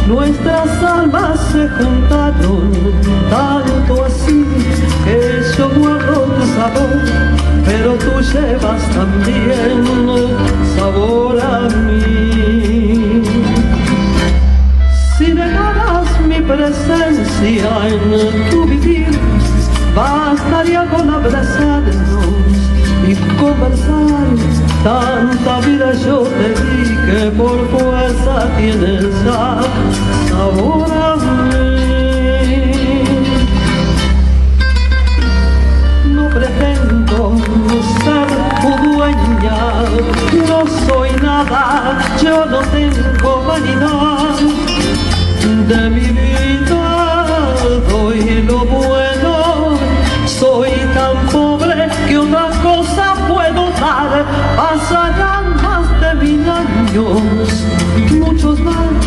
Nuestras almas se juntaron, tanto así que yo guardo tu sabor, pero tú llevas también sabor a mí. Si dejaras mi presencia en tu vivir, bastaría con abrazarnos y conversar. Tanta vida yo te di que por fuerza tienes ya sabor a mí. No pretendo ser tu dueña, no soy nada, yo no tengo vanidad. De mi vida doy lo bueno, soy tan pobre que otra cosa puedo dar. Pasarán más de 1000 años, muchos más.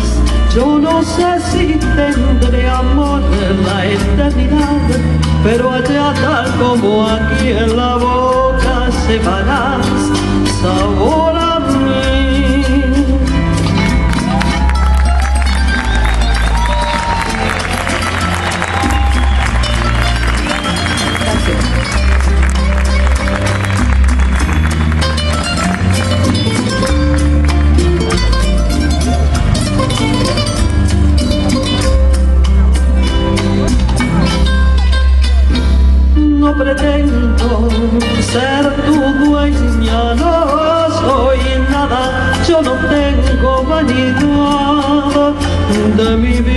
Yo no sé si tendré amor en la eternidad, pero allá tal como aquí en la boca llevarás sabor a mí. No pretendo ser tu dueña, no soy nada, yo no tengo vanidad. De mi vida